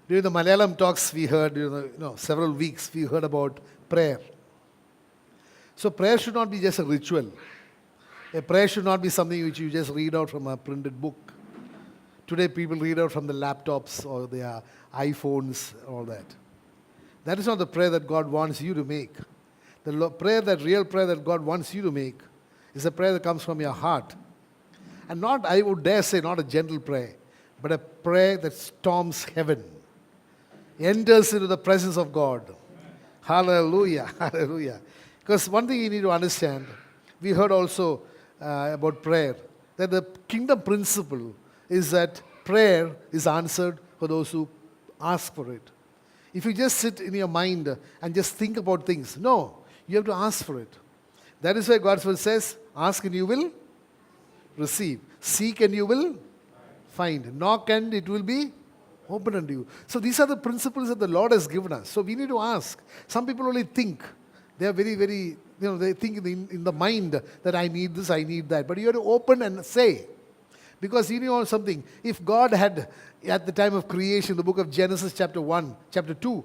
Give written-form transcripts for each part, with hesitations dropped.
During the Malayalam talks we heard, several weeks we heard about prayer. So prayer should not be just a ritual. A prayer should not be something which you just read out from a printed book. Today people read out from the laptops or their iPhones, all that. That is not the prayer that God wants you to make. The real prayer that God wants you to make is a prayer that comes from your heart. And not, I would dare say, not a gentle prayer, but a prayer that storms heaven, enters into the presence of God. Hallelujah, hallelujah. Because one thing you need to understand, we heard also about prayer, that the kingdom principle is that prayer is answered for those who ask for it. If you just sit in your mind and just think about things, no, you have to ask for it. That is why God's word says, ask and you will receive. Seek and you will find. Knock and it will be open unto you. So these are the principles that the Lord has given us. So we need to ask. Some people only think. They are very, very, they think in the mind that I need this, I need that. But you have to open and say. Because you know something. If God had, at the time of creation, the book of Genesis chapter 1, chapter 2,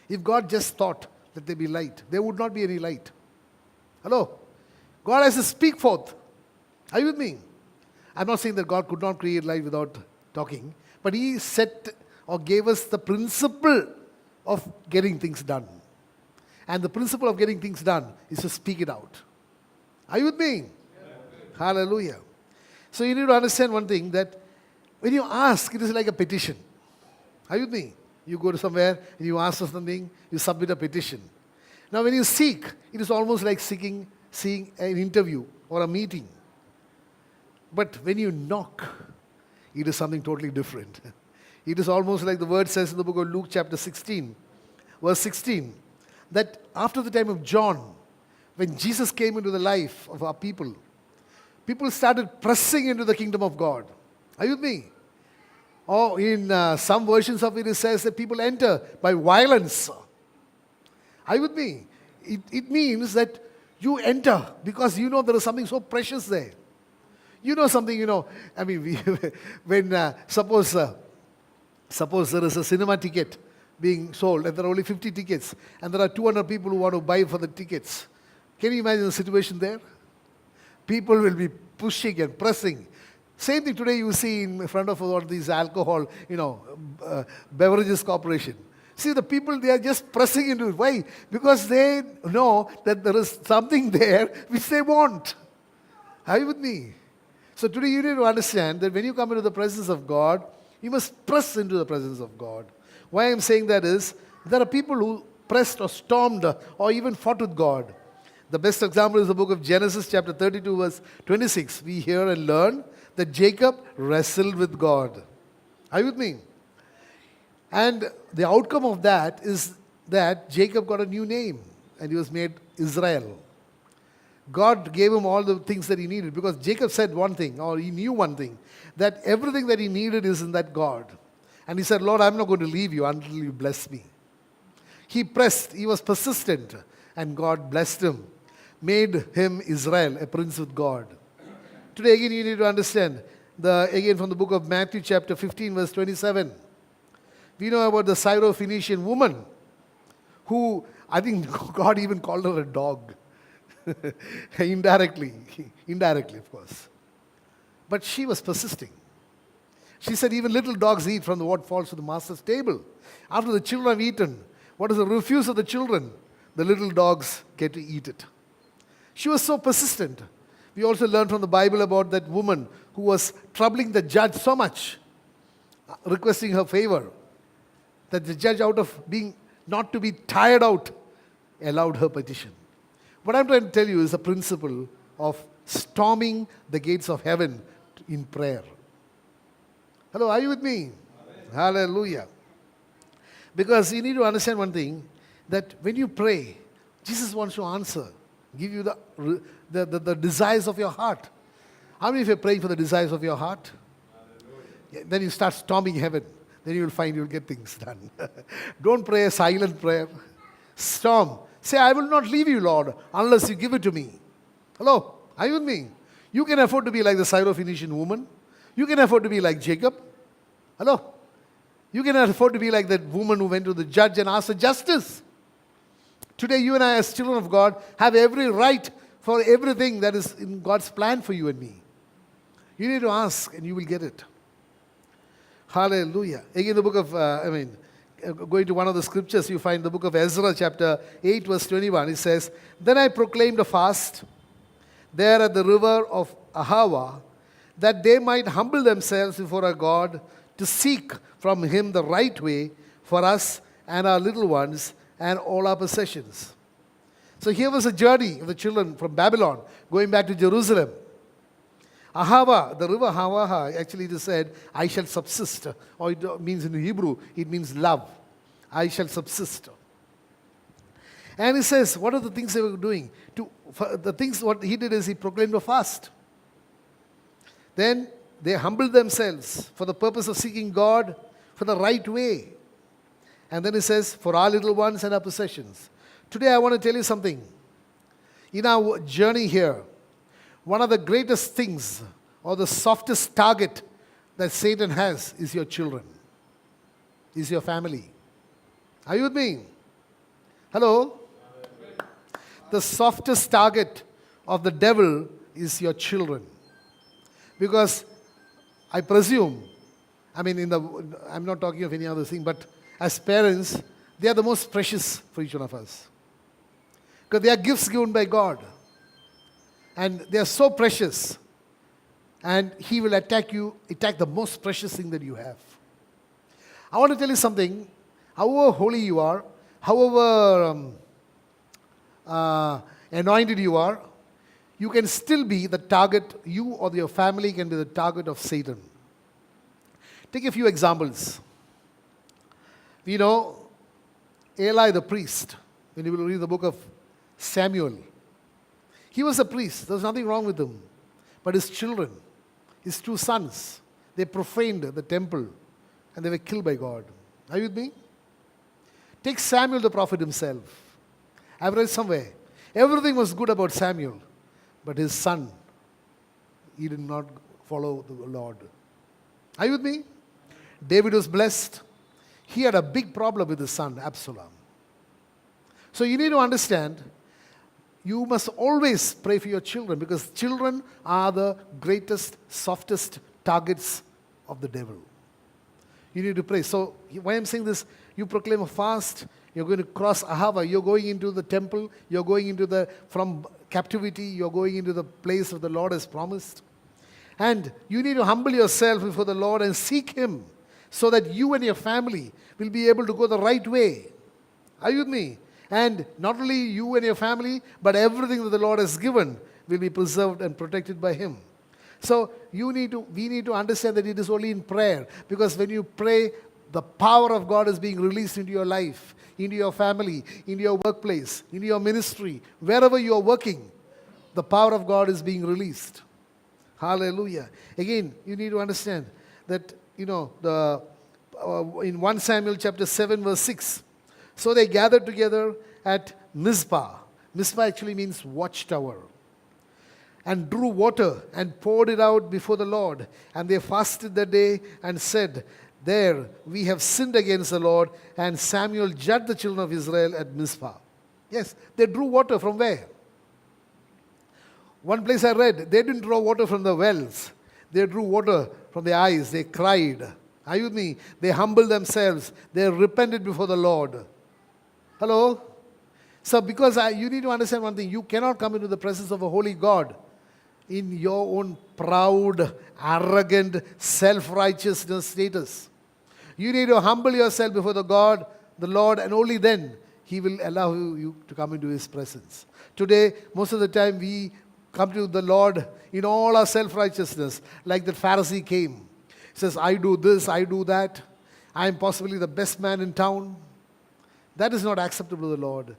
if God just thought that there be light, there would not be any light. Hello? God has to speak forth. Are you with me? I'm not saying that God could not create light without talking, but He set or gave us the principle of getting things done. And the principle of getting things done is to speak it out. Are you with me? Yeah. Hallelujah. So you need to understand one thing, that when you ask, it is like a petition. Are you with me? You go to somewhere and you ask for something, you submit a petition. Now when you seek, it is almost like seeing an interview or a meeting. But when you knock, it is something totally different. It is almost like the word says in the book of Luke chapter 16, verse 16, that after the time of John, when Jesus came into the life of our people, people started pressing into the kingdom of God. Are you with me? Or in some versions of it, it says that people enter by violence. Are you with me? It means that you enter because you know there is something so precious there. You know something, when suppose there is a cinema ticket being sold and there are only 50 tickets and there are 200 people who want to buy for the tickets. Can you imagine the situation there? People will be pushing and pressing. Same thing today you see in front of all these alcohol, beverages corporation. See, the people, they are just pressing into it. Why? Because they know that there is something there which they want. Are you with me? So today you need to understand that when you come into the presence of God, you must press into the presence of God. Why I'm saying that is, there are people who pressed or stormed or even fought with God. The best example is the book of Genesis chapter 32 verse 26. We hear and learn that Jacob wrestled with God. Are you with me? And the outcome of that is that Jacob got a new name and he was made Israel. God gave him all the things that he needed because Jacob said one thing, or he knew one thing, that everything that he needed is in that God. And he said, Lord, I'm not going to leave you until you bless me. He pressed, he was persistent, and God blessed him, made him Israel, a prince with God. Today again you need to understand, again from the book of Matthew chapter 15 verse 27, we know about the Syrophoenician woman who, I think God even called her a dog. Indirectly of course. But she was persisting. She said even little dogs eat from what falls to the master's table. After the children have eaten, what is the refuse of the children? The little dogs get to eat it. She was so persistent. We also learn from the Bible about that woman who was troubling the judge so much, requesting her favor, that the judge, out of being not to be tired out, allowed her petition. What I'm trying to tell you is the principle of storming the gates of heaven in prayer. Hello, are you with me? Amen. Hallelujah. Because you need to understand one thing, that when you pray, Jesus wants to answer, give you the desires of your heart. How many of you are praying for the desires of your heart? Hallelujah. Then you start storming heaven. Then you will find you'll get things done. Don't pray a silent prayer. Storm. Say, I will not leave you, Lord, unless you give it to me. Hello? Are you with me? You can afford to be like the Syrophoenician woman. You can afford to be like Jacob. Hello? You cannot afford to be like that woman who went to the judge and asked for justice. Today, you and I, as children of God, have every right for everything that is in God's plan for you and me. You need to ask and you will get it. Hallelujah. Again, the book of, going to one of the scriptures, you find the book of Ezra, chapter 8, verse 21. It says, "Then I proclaimed a fast there at the river of Ahava, that they might humble themselves before our God to seek from him the right way for us and our little ones and all our possessions." So here was a journey of the children from Babylon going back to Jerusalem. Ahava, the river Ahava, actually it is said, "I shall subsist," or it means in Hebrew, it means love. I shall subsist. And he says, what are the things they were doing? What he did is he proclaimed a fast. Then they humbled themselves for the purpose of seeking God for the right way. And then he says, for our little ones and our possessions. Today I want to tell you something. In our journey here, one of the greatest things or the softest target that Satan has is your children, is your family. Are you with me? Hello? The softest target of the devil is your children. Because I presume, I'm not talking of any other thing, but as parents, they are the most precious for each one of us. Because they are gifts given by God. And they are so precious. And he will attack the most precious thing that you have. I want to tell you something. However holy you are, however anointed you are, you can still be the target, you or your family can be the target of Satan. Take a few examples. We know Eli the priest, when you will read the book of Samuel. He was a priest. There was nothing wrong with him. But his children, his two sons, they profaned the temple and they were killed by God. Are you with me? Take Samuel the prophet himself. I've read somewhere. Everything was good about Samuel. But his son, he did not follow the Lord. Are you with me? David was blessed. He had a big problem with his son, Absalom. So you need to understand, you must always pray for your children because children are the greatest, softest targets of the devil. You need to pray. So why I'm saying this, you proclaim a fast, you're going to cross Ahava, you're going into the temple, you're going into from captivity, you're going into the place that the Lord has promised. And you need to humble yourself before the Lord and seek him so that you and your family will be able to go the right way. Are you with me? And not only you and your family, but everything that the Lord has given will be preserved and protected by him. So we need to understand that it is only in prayer. Because when you pray, the power of God is being released into your life, into your family, into your workplace, into your ministry. Wherever you are working, the power of God is being released. Hallelujah. Again, you need to understand that, in 1 Samuel chapter 7 verse 6, so they gathered together at Mizpah. Mizpah actually means watchtower. And drew water and poured it out before the Lord. And they fasted that day and said, there we have sinned against the Lord. And Samuel judged the children of Israel at Mizpah. Yes, they drew water from where? One place I read, they didn't draw water from the wells. They drew water from their eyes. They cried. Are you with me? They humbled themselves. They repented before the Lord. Hello? So because you need to understand one thing. You cannot come into the presence of a holy God in your own proud, arrogant, self-righteousness status. You need to humble yourself before the Lord, and only then he will allow you to come into his presence. Today, most of the time we come to the Lord in all our self-righteousness, like the Pharisee came. He says, I do this, I do that. I am possibly the best man in town. That is not acceptable to the Lord.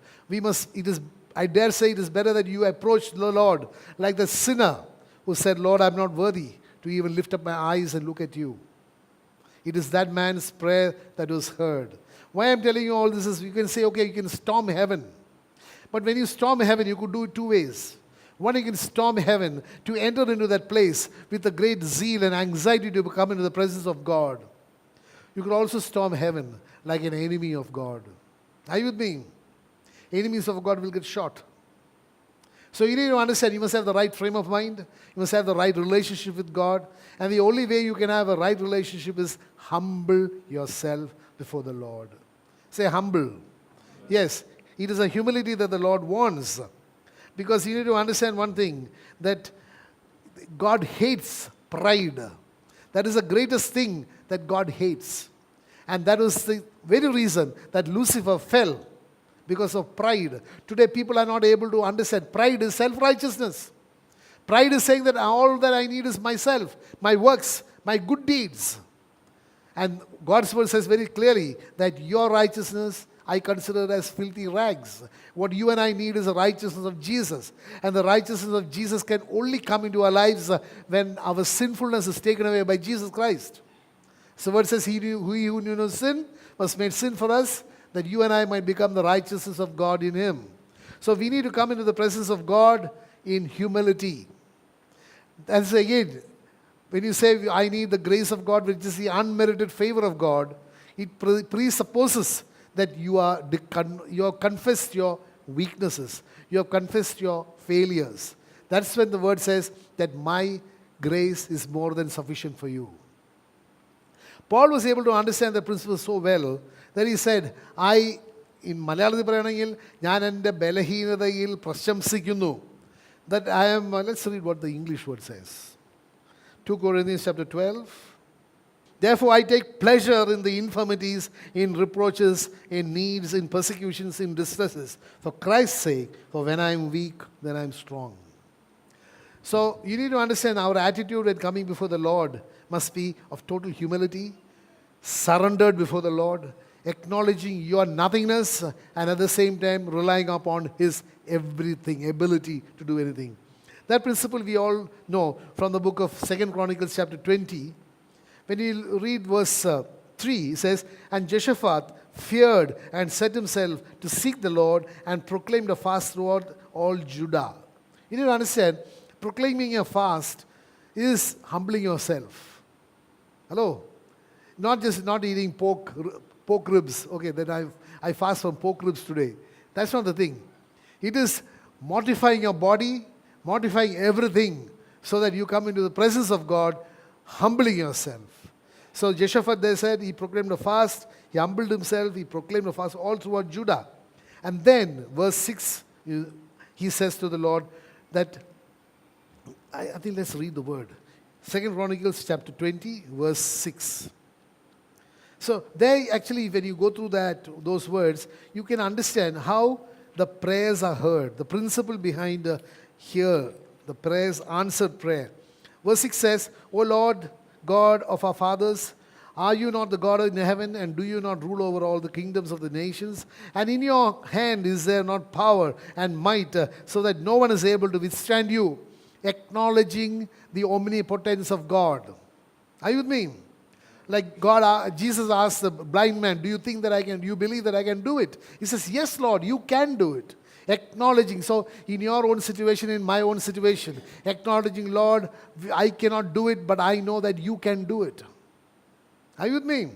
I dare say it is better that you approach the Lord like the sinner who said, Lord, I'm not worthy to even lift up my eyes and look at you. It is that man's prayer that was heard. Why I'm telling you all this is, you can say, okay, you can storm heaven. But when you storm heaven, you could do it two ways. One, you can storm heaven to enter into that place with a great zeal and anxiety to come into the presence of God. You could also storm heaven like an enemy of God. Are you with me? Enemies of God will get shot. So you need to understand, you must have the right frame of mind. You must have the right relationship with God. And the only way you can have a right relationship is humble yourself before the Lord. Say humble. Yes, it is a humility that the Lord wants. Because you need to understand one thing, that God hates pride. That is the greatest thing that God hates. And that was the very reason that Lucifer fell, because of pride. Today people are not able to understand. Pride is self-righteousness. Pride is saying that all that I need is myself, my works, my good deeds. And God's word says very clearly that your righteousness I consider as filthy rags. What you and I need is the righteousness of Jesus. And the righteousness of Jesus can only come into our lives when our sinfulness is taken away by Jesus Christ. So word says, he who knew no sin was made sin for us, that you and I might become the righteousness of God in him. So we need to come into the presence of God in humility. That's again, when you say, I need the grace of God, which is the unmerited favor of God, it presupposes that you have confessed your weaknesses. You have confessed your failures. That's when the word says that my grace is more than sufficient for you. Paul was able to understand the principle so well that he said, in Malayalam പറയണമെങ്കിൽ ഞാൻ എൻ്റെ ബലഹീനതയിൽ പ്രശംസിക്കുന്നു. That I am, let's read what the English word says. 2 Corinthians chapter 12. Therefore I take pleasure in the infirmities, in reproaches, in needs, in persecutions, in distresses, for Christ's sake, for when I am weak, then I am strong. So you need to understand our attitude at coming before the Lord must be of total humility, surrendered before the Lord, acknowledging your nothingness, and at the same time relying upon His everything, ability to do anything. That principle we all know from the book of 2 Chronicles chapter 20. When you read verse 3, it says, and Jehoshaphat feared and set himself to seek the Lord and proclaimed a fast throughout all Judah. You need to understand, proclaiming a fast is humbling yourself. Hello? Not eating pork ribs. Okay, then I fast from pork ribs today. That's not the thing. It is mortifying your body, mortifying everything, so that you come into the presence of God, humbling yourself. So Jehoshaphat, they said, he proclaimed a fast, he humbled himself, he proclaimed a fast all throughout Judah. And then, verse 6, he says to the Lord that, I think let's read the word. 2 Chronicles chapter 20, verse 6. So there actually, when you go through those words, you can understand how the prayers are heard. The principle behind here, the prayers, answered prayer. Verse 6 says, O Lord, God of our fathers, are you not the God in heaven, and do you not rule over all the kingdoms of the nations? And in your hand is there not power and might, so that no one is able to withstand you? Acknowledging the omnipotence of God. Are you with me? Like Jesus asked the blind man, do you believe that I can do it? He says, yes, Lord, you can do it. Acknowledging, so in your own situation, in my own situation, acknowledging, Lord, I cannot do it, but I know that you can do it. Are you with me?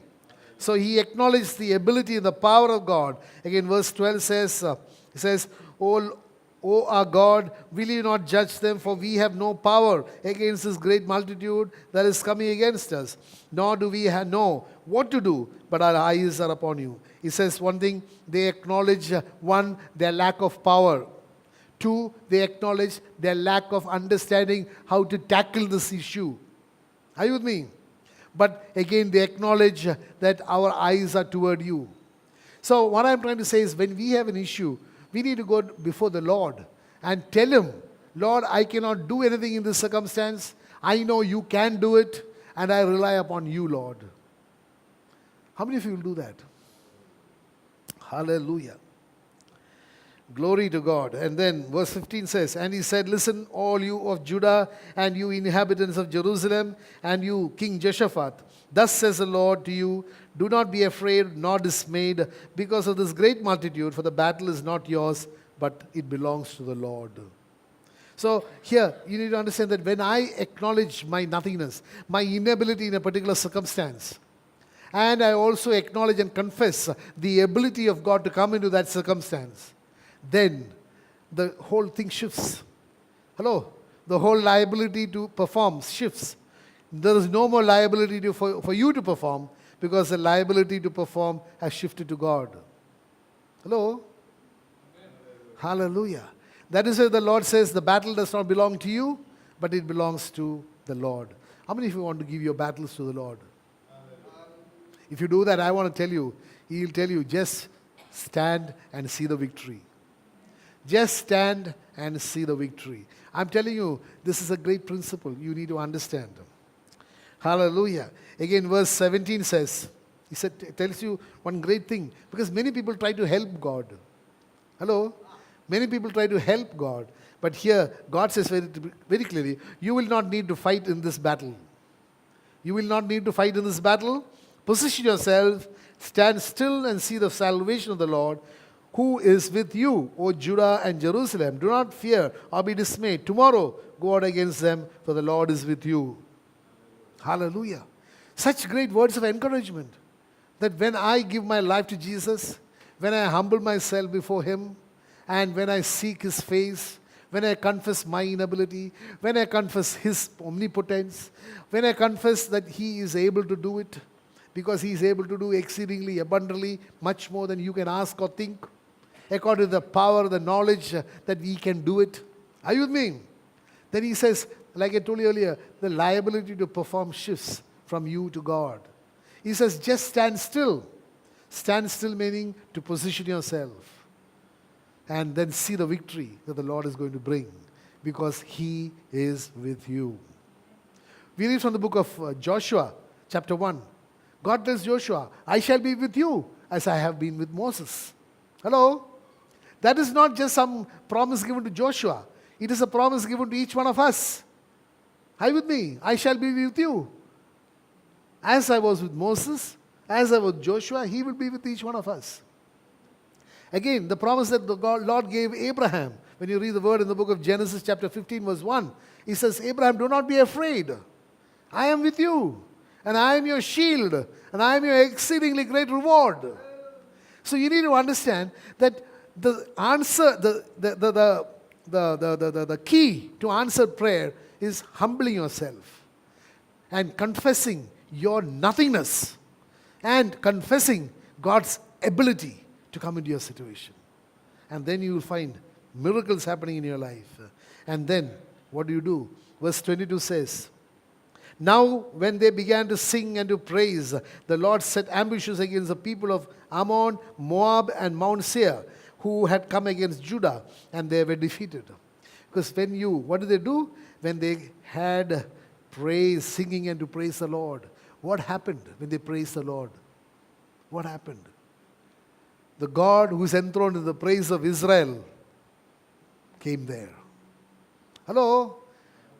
So he acknowledged the ability and the power of God. Again, verse 12 says, O our God, will you not judge them? For we have no power against this great multitude that is coming against us. Nor do we know what to do, but our eyes are upon you. He says one thing, they acknowledge, one, their lack of power. Two, they acknowledge their lack of understanding how to tackle this issue. Are you with me? But again, they acknowledge that our eyes are toward you. So what I'm trying to say is, when we have an issue, we need to go before the Lord and tell Him, Lord, I cannot do anything in this circumstance. I know you can do it, and I rely upon you, Lord. How many of you will do that? Hallelujah. Glory to God. And then verse 15 says, and he said, listen, all you of Judah, and you inhabitants of Jerusalem, and you, King Jehoshaphat, thus says the Lord to you, do not be afraid nor dismayed because of this great multitude, for the battle is not yours, but it belongs to the Lord. So here, you need to understand that when I acknowledge my nothingness, my inability in a particular circumstance, and I also acknowledge and confess the ability of God to come into that circumstance, then the whole thing shifts. Hello? The whole liability to perform shifts. There is no more liability for you to perform, because the liability to perform has shifted to God. Hello? Hallelujah. That is why the Lord says the battle does not belong to you, but it belongs to the Lord. How many of you want to give your battles to the Lord? If you do that, I want to tell you, He will tell you, just stand and see the victory. Just stand and see the victory. I'm telling you, this is a great principle you need to understand. Hallelujah. Again, verse 17 says, tells you one great thing, because many people try to help God. Hello? Many people try to help God. But here, God says very, very clearly, you will not need to fight in this battle. You will not need to fight in this battle. Position yourself, stand still and see the salvation of the Lord, who is with you, O Judah and Jerusalem. Do not fear or be dismayed. Tomorrow, go out against them, for the Lord is with you. Hallelujah. Such great words of encouragement, that when I give my life to Jesus, when I humble myself before Him, and when I seek His face, when I confess my inability, when I confess His omnipotence, when I confess that He is able to do it, because He is able to do exceedingly abundantly, much more than you can ask or think, according to the power, the knowledge that He can do it. Are you with me? Then He says, like I told you earlier, the liability to perform shifts from you to God. He says, just stand still. Stand still meaning to position yourself, and then see the victory that the Lord is going to bring, because He is with you. We read from the book of Joshua, chapter 1. God tells Joshua, I shall be with you as I have been with Moses. Hello? That is not just some promise given to Joshua. It is a promise given to each one of us. Are you with me? I shall be with you. As I was with Moses, as I was with Joshua, He will be with each one of us. Again, the promise that the Lord gave Abraham, when you read the word in the book of Genesis chapter 15 verse 1, He says, Abraham, do not be afraid. I am with you, and I am your shield, and I am your exceedingly great reward. So you need to understand that the answer, the key to answered prayer is humbling yourself and confessing your nothingness and confessing God's ability to come into your situation. And then you will find miracles happening in your life. And then, what do? Verse 22 says, now when they began to sing and to praise, the Lord set ambushes against the people of Ammon, Moab, and Mount Seir, who had come against Judah, and they were defeated. Because what did they do? When they had praise, singing and to praise the Lord, what happened when they praised the Lord? What happened? The God who is enthroned in the praise of Israel came there. Hello?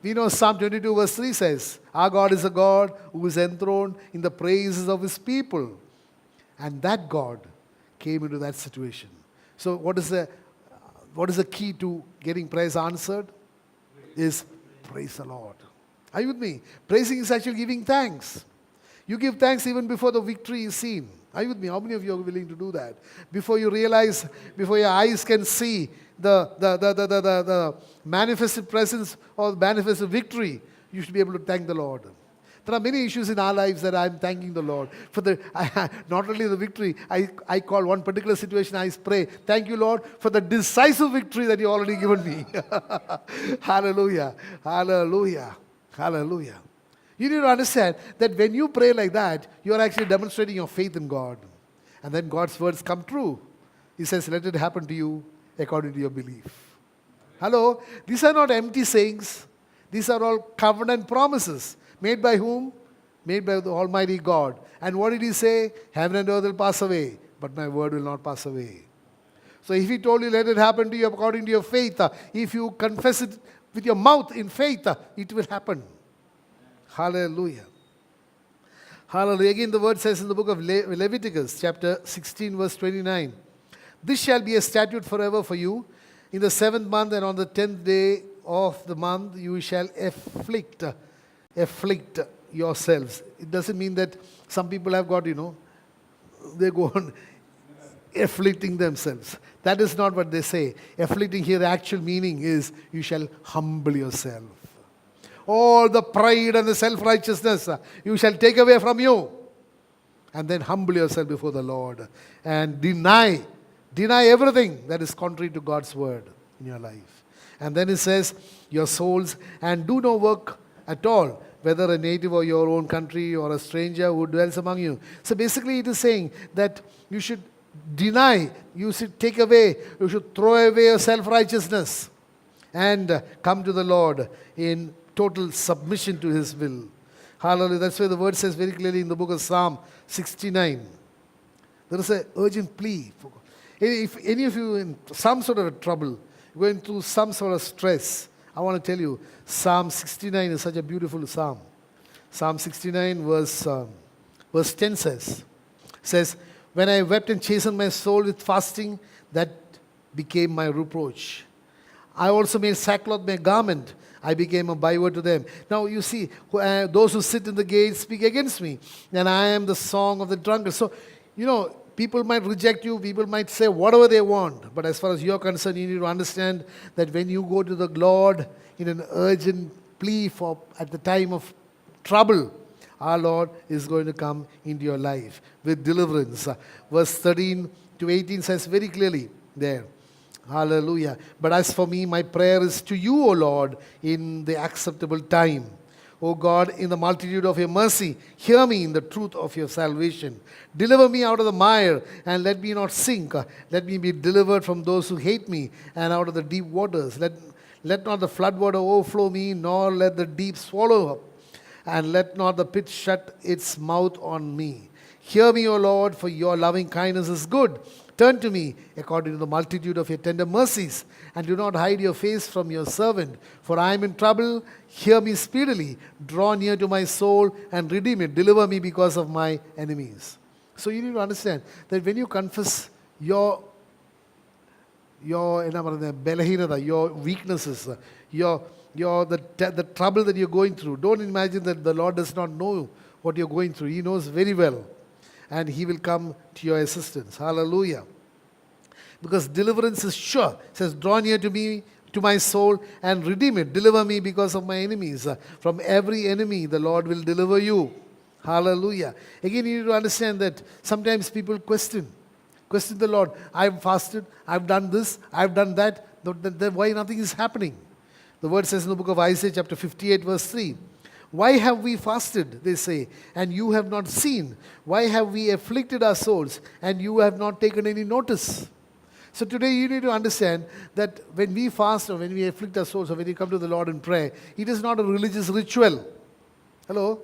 We know Psalm 22 verse 3 says, our God is a God who is enthroned in the praises of His people. And that God came into that situation. So what is the key to getting prayers answered? Is praise the Lord. Are you with me? Praising is actually giving thanks. You give thanks even before the victory is seen. Are you with me? How many of you are willing to do that? Before you realize, before your eyes can see the manifested presence or manifested victory, you should be able to thank the Lord. There are many issues in our lives that I'm thanking the Lord for not only the victory. I call one particular situation, I pray, thank you, Lord, for the decisive victory that you already given me. Hallelujah. Hallelujah. Hallelujah. You need to understand that when you pray like that, you are actually demonstrating your faith in God. And then God's words come true. He says, let it happen to you according to your belief. Hello? These are not empty sayings. These are all covenant promises. Made by whom? Made by the Almighty God. And what did He say? Heaven and earth will pass away, but my word will not pass away. So if He told you, let it happen to you according to your faith, if you confess it with your mouth in faith, it will happen. Hallelujah. Hallelujah. Again, the word says in the book of Leviticus, chapter 16, verse 29, this shall be a statute forever for you. In the 7th month and on the 10th day of the month, you shall afflict yourselves. It doesn't mean that some people have got, they go on afflicting themselves. That is not what they say. Afflicting here, the actual meaning is you shall humble yourself. All the pride and the self-righteousness you shall take away from you. And then humble yourself before the Lord. And deny everything that is contrary to God's word in your life. And then it says, your souls, and do no work at all, whether a native or your own country or a stranger who dwells among you. So basically it is saying that you should deny, you should take away, you should throw away your self-righteousness and come to the Lord in total submission to His will. Hallelujah. That's why the word says very clearly in the book of Psalm 69. There is an urgent plea. If any of you in some sort of a trouble, going through some sort of stress, I want to tell you, Psalm 69 is such a beautiful psalm. Psalm 69 verse 10 says, when I wept and chastened my soul with fasting, that became my reproach. I also made sackcloth my garment. I became a byword to them. Now you see, those who sit in the gates speak against me, and I am the song of the drunkard. So, people might reject you, people might say whatever they want, but as far as you're concerned, you need to understand that when you go to the Lord in an urgent plea at the time of trouble, our Lord is going to come into your life with deliverance. Verse 13 to 18 says very clearly there, hallelujah. But as for me, my prayer is to you, O Lord, in the acceptable time. O God, in the multitude of your mercy, hear me in the truth of your salvation. Deliver me out of the mire, and let me not sink. Let me be delivered from those who hate me, and out of the deep waters. Let not the flood water overflow me, nor let the deep swallow up, and let not the pit shut its mouth on me. Hear me, O Lord, for your loving kindness is good. Turn to me according to the multitude of your tender mercies, and do not hide your face from your servant. For I am in trouble. Hear me speedily. Draw near to my soul and redeem it. Deliver me because of my enemies. So you need to understand that when you confess your belahinada, your weaknesses, the trouble that you're going through, don't imagine that the Lord does not know what you're going through. He knows very well. And He will come to your assistance. Hallelujah. Because deliverance is sure. It says, draw near to me, to my soul, and redeem it. Deliver me because of my enemies. From every enemy, the Lord will deliver you. Hallelujah. Again, you need to understand that sometimes people question the Lord. I've fasted, I've done this, I've done that. Why nothing is happening? The word says in the book of Isaiah chapter 58 verse 3, why have we fasted, they say, and you have not seen? Why have we afflicted our souls, and you have not taken any notice? So today you need to understand that when we fast or when we afflict our souls or when we come to the Lord in prayer, it is not a religious ritual. Hello?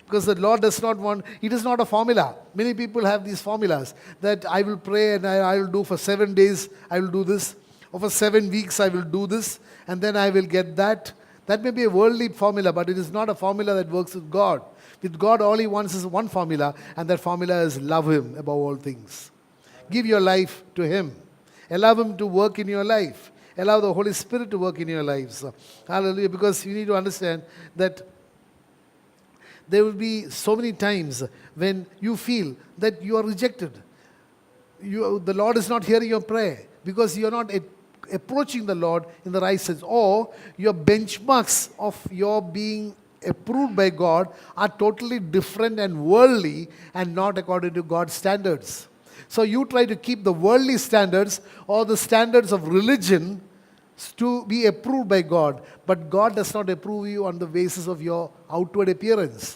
Because the Lord does not want, it is not a formula. Many people have these formulas that I will pray and I will do for 7 days, I will do this. Or for 7 weeks I will do this, and then I will get that. That may be a worldly formula, but it is not a formula that works with God. With God, all He wants is one formula, and that formula is love Him above all things. Give your life to Him. Allow Him to work in your life. Allow the Holy Spirit to work in your lives. Hallelujah. Because you need to understand that there will be so many times when you feel that you are rejected. The Lord is not hearing your prayer because you are not approaching the Lord in the right sense, or your benchmarks of your being approved by God are totally different and worldly and not according to God's standards. So you try to keep the worldly standards or the standards of religion to be approved by God, but God does not approve you on the basis of your outward appearance.